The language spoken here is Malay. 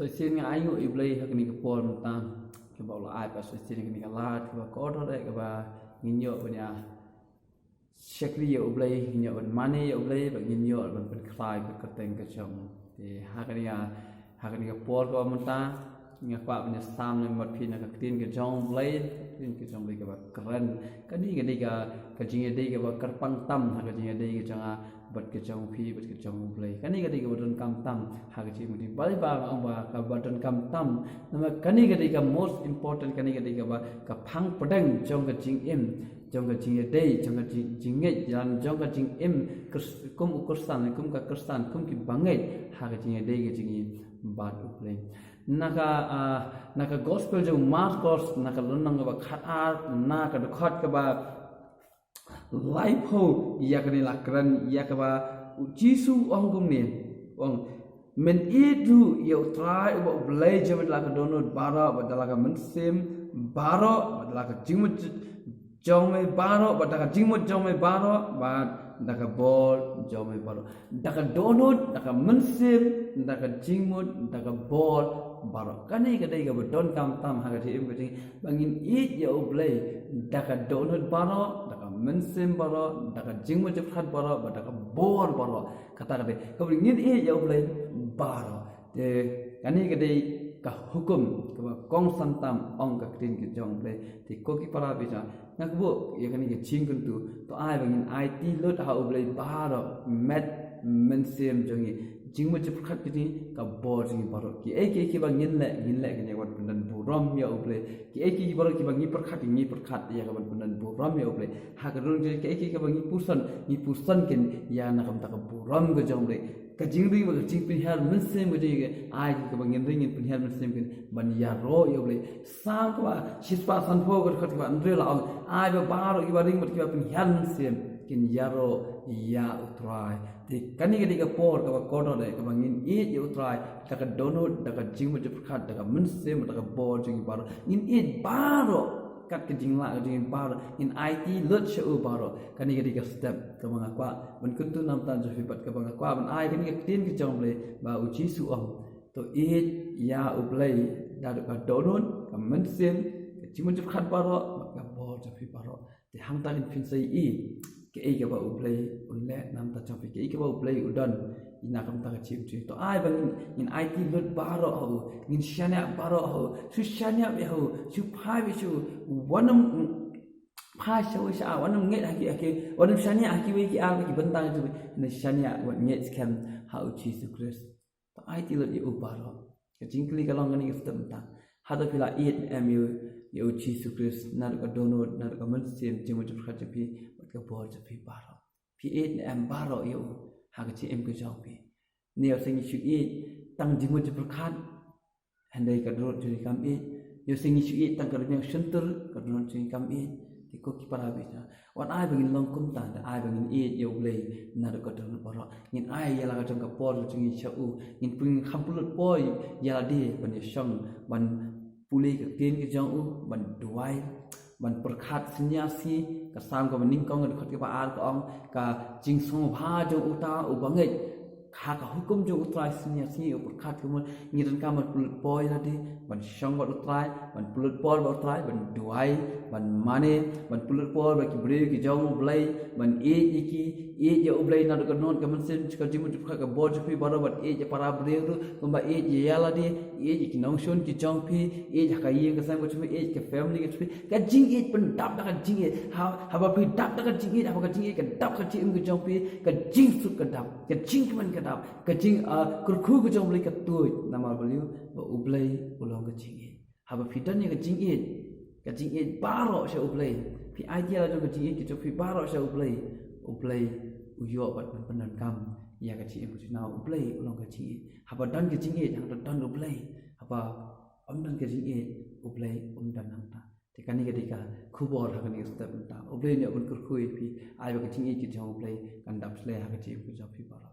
sin nga ayu iblay hakni ka pol ta ke ba la ai pa sin ni ka lat ka ko do de ka ba nginyo nya shakri ya ublay nginyo ban mane ya ublay ba nginyo ban ban khlai ka teng ka chong te hakni ka pol ko ta nga kwa ban sam ne mat phi na ka tin ka jong blay tin ka jong blay ka ba kran ka ni ka jing de ka ba kar pang tam ha ka jing de ka changa bat ke chong phi bat ke chong play kani gadi ka badon kam tam ha ke chi bali ba ang ba ka badon kam tam nama kani gadi ka most important kani gadi ka phang padang chong ka ching im chong ka ching day chong ka ching ngai jan chong ka ching im kum ukursan kum ka kursan kum ki bangai ha ke ching day ke ching bat play naka gospel jo mas course naka lonang ba khat ar naka khat ka ba life ho yakani lakran yakaba jisu ongum ni ong men itu yo try about blay jamat lak donut bara badalaka mensem baro badalaka jingmut jongme baro badaka jingmut jongme baro bad daka bol jongme baro daka donut daka mensem daka jingmut daka bol baro kani kadai ka don kam tam hagati im gati bangin it yo blay daka donut baro mensem baro daka jingmo jephat baro daka bor baro kata ka ngin e ya ulai baro de kani gade ka hukum ka kong santam ong ka tin ki jong ble ti ko ki para bisa nak bu ya kani ke jingkun tu to ai bangin IT lot ha ulai baro met mensem jongi jingmo jephat ki ka bor jingi baro ki ki bang ngin le ki wat pendan bu rom ya ulai ki baro ki bang ni perkhat ya ka pendan bu rom ya ulai ha ka rung ki ka bang ni pusan ken ya na kam ta ka bu rom ga jong le ka jingri ba jing pin hal mensem ga ji ai ka bang ngin pin hal mensem ken ban ya ro ya ulai sam ka shispa san pho ga khat ka andre la ai ba baro ki ba ring mat ki pin hal mensem kin yaro ya utrai de kani ga diga por ka kodo de ka bangin e ya utrai ta ka donut ta ka jing mo jepkhat ta ka mensem ta ka bor jing baro in e baro kat ke jing la jing baro in IT lot shu baro kani ga diga step ka banga kwa ban kuntu nam tan jo fibat ka banga kwa ban ai kani ga tin ki jong le ba uji su om to e ya ublai da ka donut ka mensem ka jing mo jepkhat baro ka bor jo fi baro de hang ta in fin sai e ke ai ka ba uplay unle nam ta chapi ke ai ka ba uplay udan ina kam ta chim chim to ai bang in IT lot baro ho in shania baro ho su shania be ho su phai be su wanam phai sha wanam nget haki wanam shania haki we ki a ki bantang tu na shania wat nget scam how Jesus Christ to IT lot u baro ke jingkli ka long ni stem ta hada pila 8 mu yo Jesus Christ na ka donut na ka man sim jimu tu kha chapi ka bor chapi baro P8 am baro yo ha ka chi em ko jaw pi neo sing chu e tang jimu tu khat handai ka dro tu kam e yo sing chu e tang ka ne shentur ka dro tu kam e ti ko ki para bi na wan ai bangin long kum ta da ai bangin e yo ble na ka dro baro ngin ai ya la ka jong ka por tu ngi chau ngin pung kham pulut poi ya la de ban ye shong ban pulih ke tin ke jong u ban duai ban perkhat senyasi ka sam ka ning kong ka khot ke ba ar ka ong ka jing so bha jo uta u bangai kha ka hukum jo utrai senyasi u perkhat ke mon ngiran ka man pulut poi la di ban shong ba utrai ban pulut poi ba utrai ban duai ban mane ban pulut poi ba ki bre ki jong blai ban e je ublai na ka non ka man sen ka jimu ka bo ju pi ba ba e je para bre ru ba e je ya la di e je ki nong shon ki jong pi e je ka ye ka sang ko chu e ke family ke chu ka jing e pen dap da ka jing e ha ba pi dap da ka jing e ha ka jing e ka dap ka chi im ke jong pi ka jing su ka dap ka jing man ka dap ka jing kur khu ka jong blai ka tu na ma baliu ba ublai ulong ka jing e ha ba pi tan ye ka jing e baro sha ublai pi idea la ka jing e ki chu pi baro sha ublai uyo bat penan kam ya ka chi em chu na ublai ulong ka chi ha ba dan ka jing e hang dan ublai ha ba dan ka jing e ublai dan nang ta te kani ka dika khubor ha kani step ta ublai ne ban kur khui pi ai ba ka jing e ki jong ublai kan dap slay ha ka chi ku ja pi bara